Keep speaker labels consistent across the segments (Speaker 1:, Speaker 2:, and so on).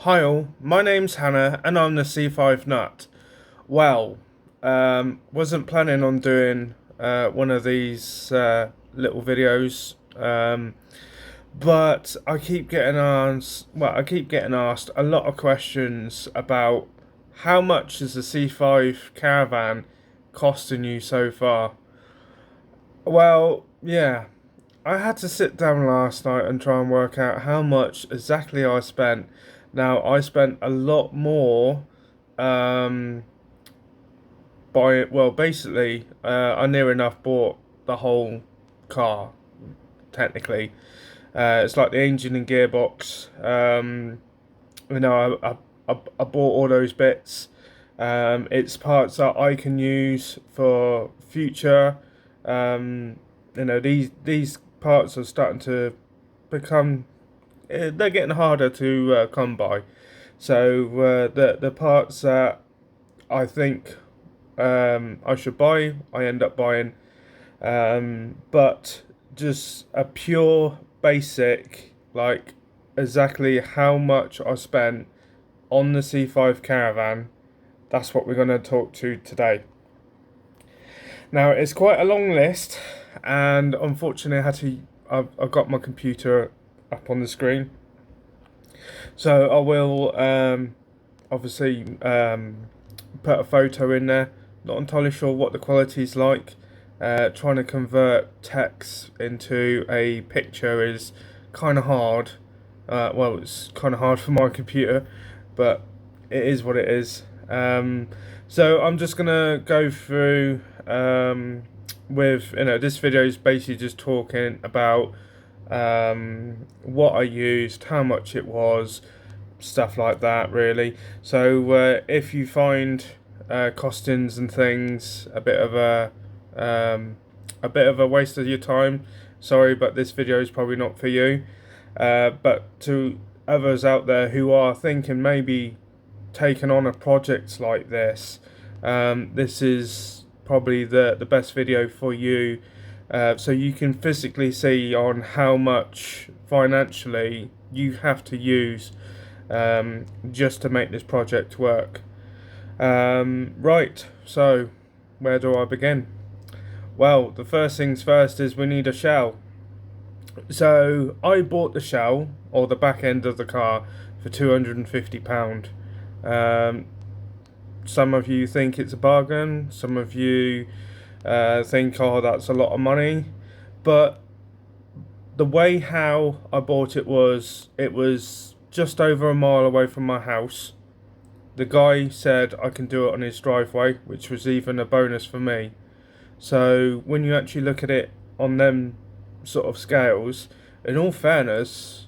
Speaker 1: Hi all, my name's Hannah and I'm the C5 Nut. Well, wasn't planning on doing one of these little videos, but I keep getting asked a lot of questions about how much is the C5 caravan costing you so far. Well, yeah, I had to sit down last night and try and work out how much exactly I spent. Now, I spent a lot more um, basically, I near enough bought the whole car, technically. It's like the engine and gearbox. I bought all those bits. It's parts that I can use for future. Um, these parts are starting to become they're getting harder to come by. So the parts that I think I should buy, I end up buying. But just a pure basic, like exactly how much I spent on the C5 caravan. That's what we're going to talk to today. Now it's quite a long list, and unfortunately, I've got my computer up on the screen, so I will obviously put a photo in there. Not entirely sure what the quality is like. Trying to convert text into a picture is kind of hard. It's kind of hard for my computer, but it is what it is. So I'm just gonna go through with this video is basically just talking about what I used, how much it was, stuff like that, really. So if you find costings and things a bit of a waste of your time, sorry, but this video is probably not for you. But to others out there who are thinking maybe taking on a project like this, this is probably the best video for you, so you can physically see on how much financially you have to use just to make this project work. Right, so where do I begin? Well, the first things first is we need a shell. So I bought the shell, or the back end of the car, for £250. Um, some of you think it's a bargain, some of you think, oh, that's a lot of money. But the way how I bought it was just over a mile away from my house. The guy said I can do it on his driveway, which was even a bonus for me. So when you actually look at it on them sort of scales, in all fairness,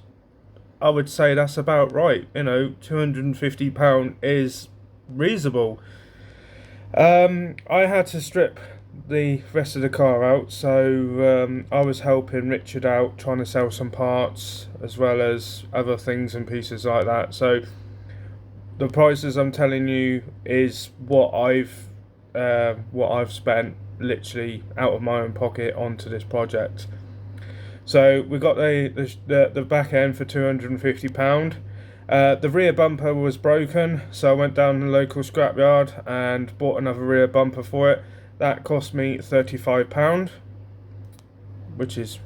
Speaker 1: I would say that's about right. £250 is reasonable. I had to strip the rest of the car out, so I was helping Richard out, trying to sell some parts as well as other things and pieces like that. So the prices I'm telling you is what I've spent literally out of my own pocket onto this project. So we got the back end for £250. The rear bumper was broken, so I went down the local scrapyard and bought another rear bumper for it. That cost me £35, which is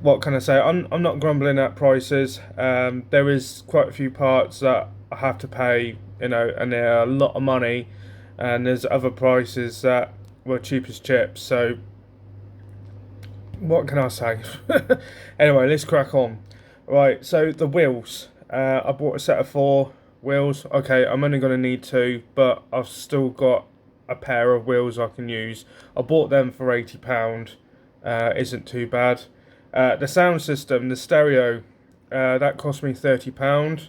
Speaker 1: what can I say? I'm not grumbling at prices. There is quite a few parts that I have to pay, and they're a lot of money, and there's other prices that were cheap as chips. So what can I say? Anyway, let's crack on. Right, so the wheels. I bought a set of 4 wheels. Okay, I'm only going to need 2, but I've still got a pair of wheels I can use. I bought them for £80. Isn't too bad. The sound system, the stereo, that cost me £30.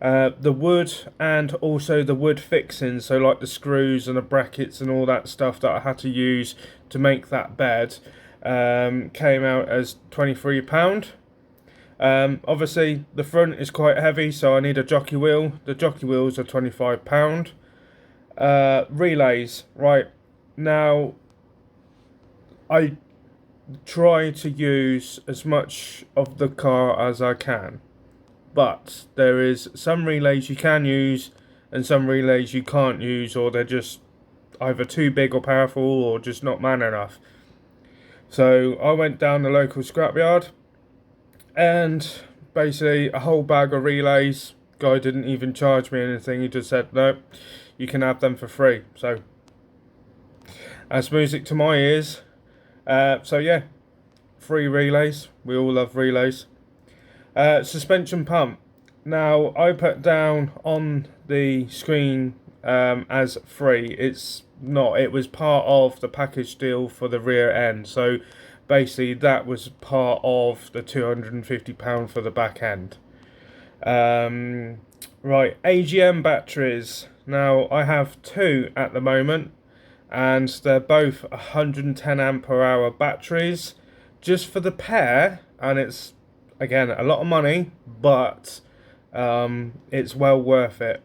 Speaker 1: The wood and also the wood fixings, so like the screws and the brackets and all that stuff that I had to use to make that bed, came out as £23. Obviously the front is quite heavy, so I need a jockey wheel. The jockey wheels are £25. Relays, right, now I try to use as much of the car as I can. but there is some relays you can use and some relays you can't use, or they're just either too big or powerful or just not man enough. So I went down the local scrapyard and basically a whole bag of relays. Guy didn't even charge me anything, he just said no, you can have them for free. So that's music to my ears. So yeah, free relays, we all love relays. Suspension pump. Now I put down on the screen as free. It's not, it was part of the package deal for the rear end, so basically that was part of the £250 for the back end. Right, AGM batteries. Now I have two at the moment, and they're both 110 ampere hour batteries just for the pair, and it's again a lot of money, but it's well worth it.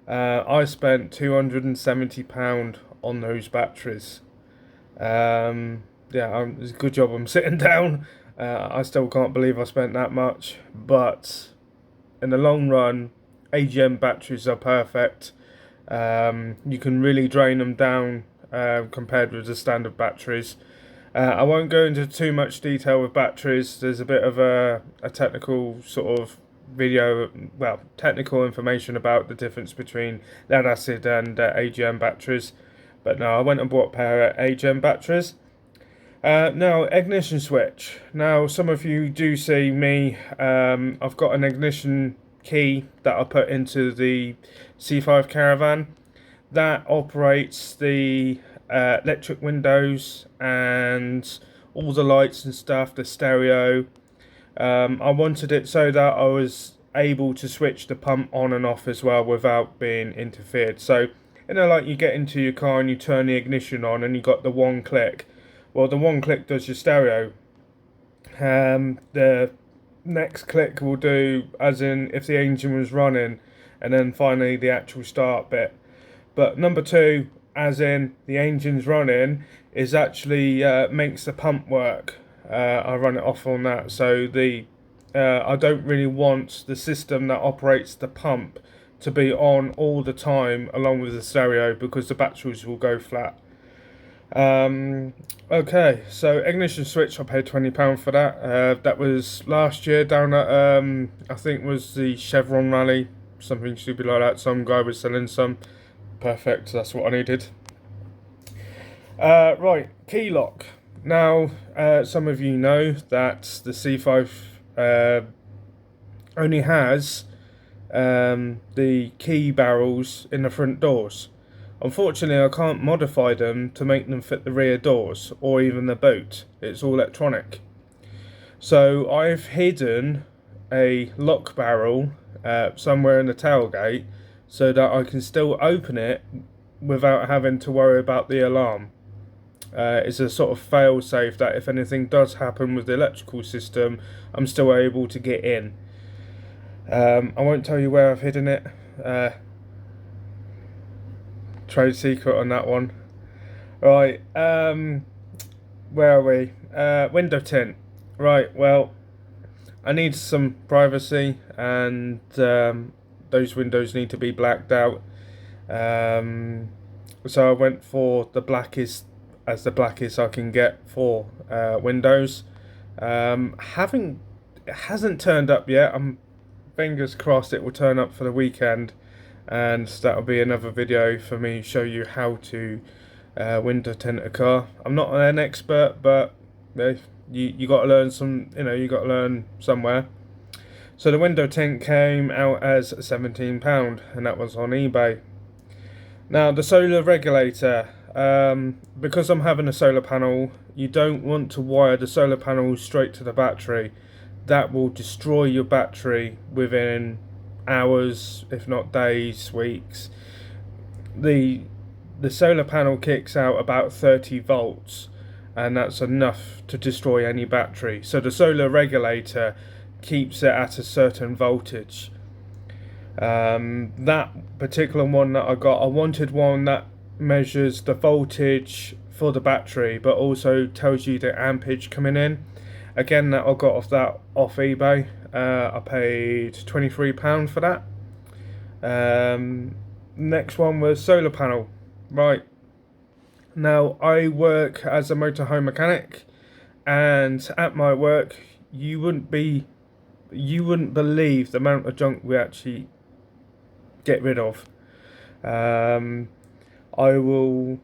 Speaker 1: I spent £270 on those batteries. Yeah, it's a good job I'm sitting down. I still can't believe I spent that much, but in the long run, AGM batteries are perfect. You can really drain them down compared with the standard batteries. I won't go into too much detail with batteries. There's a bit of a technical sort of video, well, technical information about the difference between lead acid and AGM batteries. But no, I went and bought a pair of AGM batteries. Now, ignition switch. Now, some of you do see me, I've got an ignition key that I put into the C5 Caravan that operates the electric windows and all the lights and stuff, the stereo. I wanted it so that I was able to switch the pump on and off as well without being interfered. So, you know, like you get into your car and you turn the ignition on and you got the one click. Well, the one click does your stereo. The next click will do as in if the engine was running, and then finally the actual start bit. But number two, as in the engine's running, is actually makes the pump work. I run it off on that, so the I don't really want the system that operates the pump to be on all the time along with the stereo, because the batteries will go flat. Okay, so ignition switch, I paid £20 for that. That was last year down at I think it was the Chevron Rally, something stupid like that. Some guy was selling some. Perfect, that's what I needed. Right, key lock. Now, some of you know that the C5 only has the key barrels in the front doors. Unfortunately, I can't modify them to make them fit the rear doors or even the boot. It's all electronic. So I've hidden a lock barrel somewhere in the tailgate so that I can still open it without having to worry about the alarm. It's a sort of fail-safe that if anything does happen with the electrical system, I'm still able to get in. I won't tell you where I've hidden it. Trade secret on that one. Right, where are we? Window tint. Right, well, I need some privacy, and those windows need to be blacked out. So I went for the blackest I can get for windows. It hasn't turned up yet. I'm fingers crossed it will turn up for the weekend, and that'll be another video for me to show you how to window tint a car. I'm not an expert, but you got to learn you got to learn somewhere. So the window tint came out as £17, and that was on eBay. Now the solar regulator, because I'm having a solar panel, you don't want to wire the solar panel straight to the battery. That will destroy your battery within hours, if not days, weeks. The solar panel kicks out about 30 volts, and that's enough to destroy any battery. So the solar regulator keeps it at a certain voltage. That particular one that I got, I wanted one that measures the voltage for the battery but also tells you the ampage coming in. Again, that I got off eBay. I paid £23 for that. Next one was solar panel. Right, now I work as a motorhome mechanic, and at my work you wouldn't believe the amount of junk we actually get rid of. I will.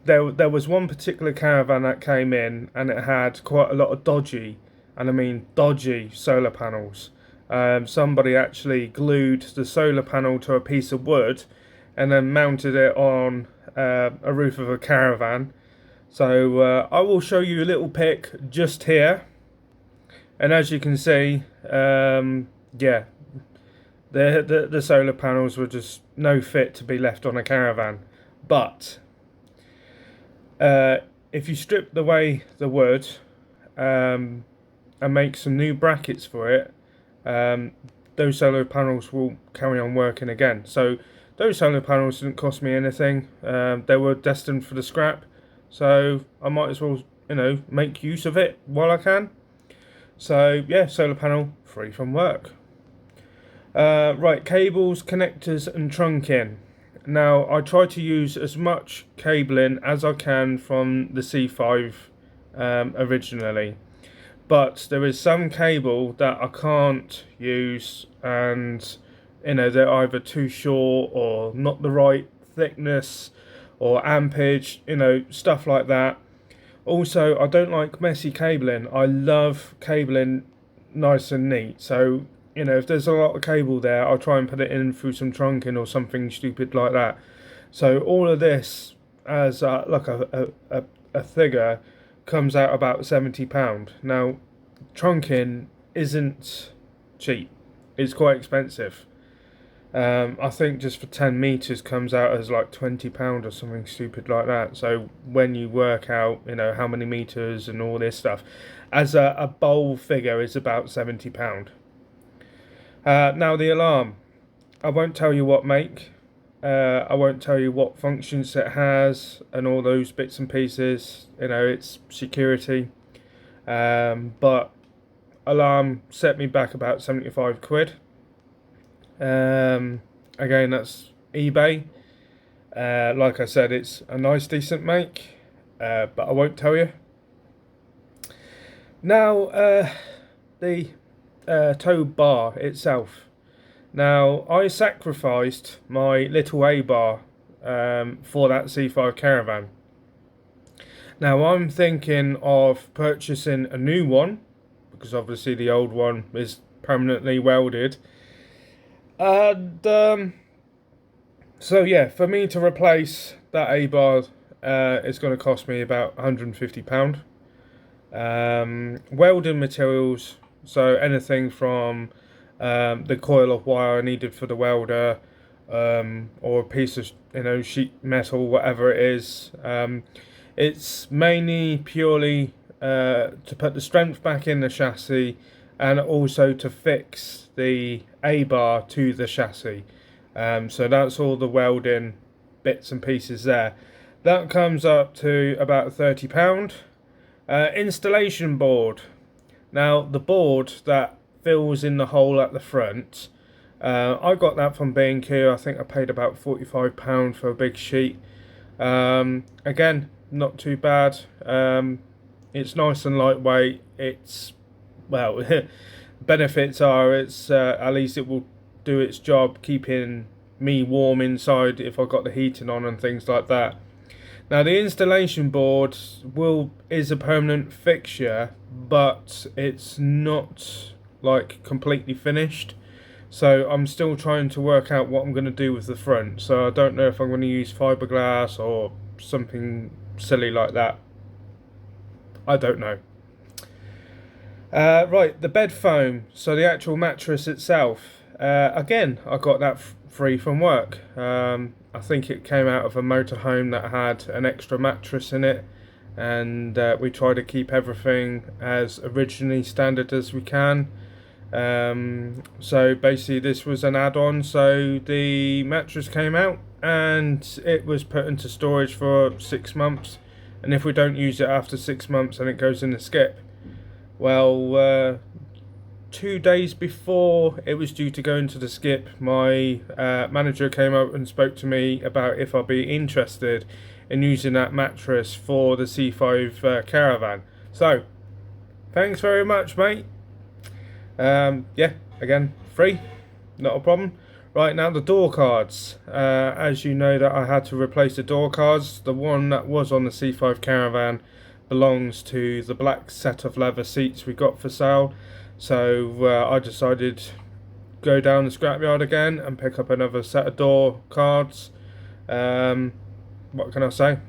Speaker 1: There was one particular caravan that came in, and it had quite a lot of dodgy, and I mean dodgy, solar panels. Somebody actually glued the solar panel to a piece of wood, and then mounted it on a roof of a caravan. So I will show you a little pic just here, and as you can see, yeah, the solar panels were just no fit to be left on a caravan. But if you strip away the wood and make some new brackets for it, those solar panels will carry on working again. So those solar panels didn't cost me anything. They were destined for the scrap, so I might as well, make use of it while I can. So yeah, solar panel free from work. Right, cables, connectors and trunking. Now I try to use as much cabling as I can from the C5 originally, but there is some cable that I can't use, and they're either too short or not the right thickness or ampage, stuff like that. Also, I don't like messy cabling. I love cabling nice and neat. So if there's a lot of cable there, I'll try and put it in through some trunking or something stupid like that. So all of this, as like a figure, comes out about £70. Now, trunking isn't cheap. It's quite expensive. I think just for 10 meters comes out as like £20 or something stupid like that. So when you work out, how many meters and all this stuff, as a bowl figure is about £70. Now the alarm, I won't tell you what make, I won't tell you what functions it has and all those bits and pieces. It's security, but alarm set me back about £75. Again, that's eBay. Like I said, it's a nice decent make, but I won't tell you. Now the tow bar itself. Now I sacrificed my little A bar for that C5 caravan. Now I'm thinking of purchasing a new one, because obviously the old one is permanently welded, and so yeah, for me to replace that A bar, it's going to cost me about £150. Welding materials, so anything from the coil of wire needed for the welder, or a piece of sheet metal, whatever it is. It's mainly purely to put the strength back in the chassis, and also to fix the A-bar to the chassis. So that's all the welding bits and pieces there. That comes up to about £30. Installation board. Now the board that fills in the hole at the front, I got that from B&Q. I think I paid about £45 for a big sheet. Again, not too bad. It's nice and lightweight. It's, well, benefits are it's at least it will do its job keeping me warm inside if I got the heating on and things like that. Now the installation board is a permanent fixture, but it's not like completely finished. So I'm still trying to work out what I'm going to do with the front. So I don't know if I'm going to use fiberglass or something silly like that. I don't know. Right, the bed foam, so the actual mattress itself. Again, I got that free from work. I think it came out of a motorhome that had an extra mattress in it, and we try to keep everything as originally standard as we can. So basically this was an add-on, so the mattress came out and it was put into storage for 6 months, and if we don't use it after 6 months, then it goes in the skip. Well, 2 days before it was due to go into the skip, my manager came up and spoke to me about if I'd be interested in using that mattress for the C5 caravan. So, thanks very much, mate. Yeah, again, free, not a problem. Right, now the door cards. As you know, that I had to replace the door cards. The one that was on the C5 caravan belongs to the black set of leather seats we got for sale. So I decided go down the scrapyard again and pick up another set of door cards. What can I say?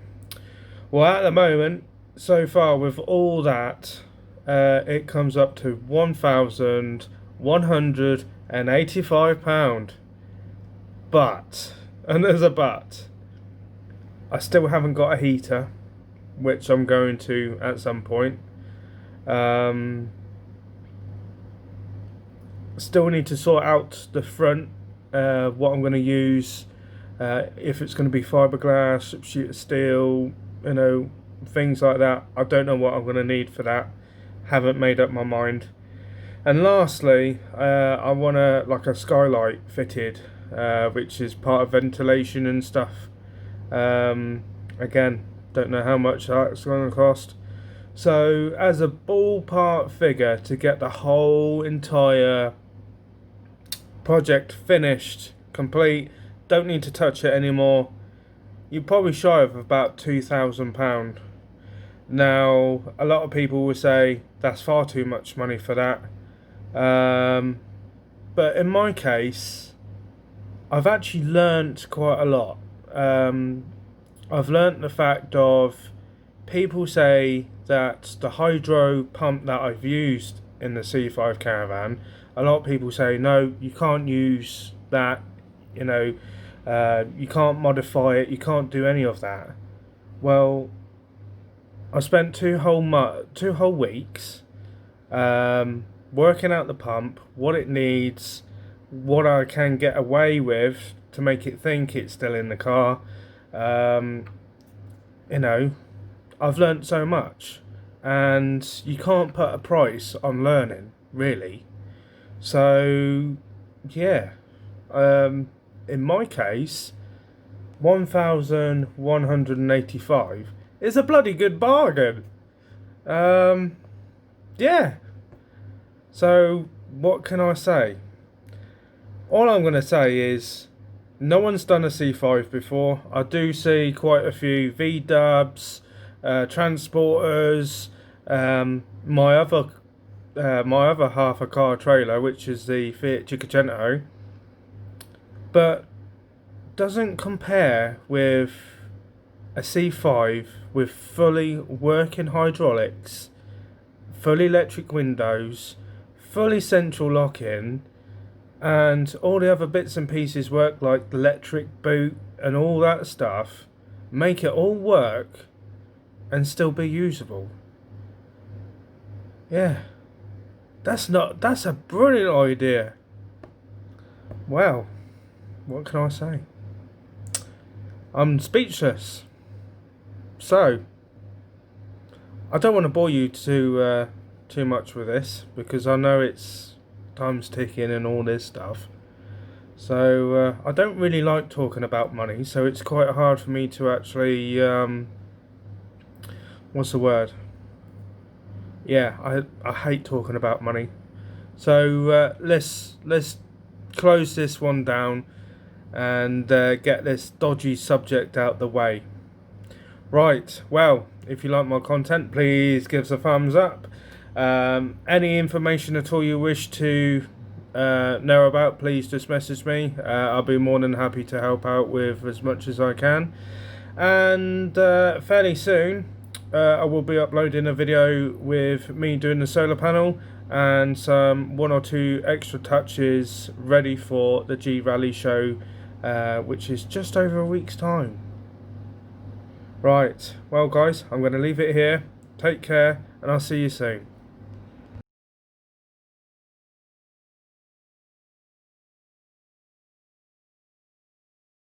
Speaker 1: Well, at the moment, so far with all that, it comes up to £1,185. But, and there's a but, I still haven't got a heater, which I'm going to at some point. Still need to sort out the front, what I'm going to use, if it's going to be fiberglass, sheet steel, you know, things like that. I don't know what I'm going to need for that. Haven't made up my mind. And lastly, I want like a skylight fitted, which is part of ventilation and stuff. Again, don't know how much that's going to cost. So as a ballpark figure to get the whole entire project finished, complete, don't need to touch it anymore, you're probably shy of about £2,000. Now, a lot of people will say that's far too much money for that. But in my case, I've actually learnt quite a lot. I've learnt the fact of, people say that the hydro pump that I've used in the C5 caravan, a lot of people say no, you can't use that, you know, you can't modify it, you can't do any of that. Well, I spent two whole weeks working out the pump, what it needs, what I can get away with to make it think it's still in the car. You know, I've learnt so much, and you can't put a price on learning, really. So yeah, in my case, 1,185 is a bloody good bargain. Yeah. So what can I say? All I'm going to say is, no one's done a C5 before. I do see quite a few V-dubs, transporters, my other half a car trailer, which is the Fiat Cinquecento, but doesn't compare with a C5 with fully working hydraulics, fully electric windows, fully central lock-in, and all the other bits and pieces work, like the electric boot and all that stuff, make it all work and still be usable. Yeah, that's a brilliant idea. Well, what can I say? I'm speechless. So, I don't want to bore you too much with this, because I know it's time's ticking and all this stuff. So I don't really like talking about money, so it's quite hard for me to actually what's the word? Yeah, I hate talking about money. So let's close this one down and get this dodgy subject out the way. Right, well, if you like my content, please give us a thumbs up. Any information at all you wish to know about, please just message me. I'll be more than happy to help out with as much as I can. And fairly soon, I will be uploading a video with me doing the solar panel and some 1 or 2 extra touches ready for the G Rally show, which is just over a week's time. Right, well guys, I'm going to leave it here. Take care, and I'll see you soon.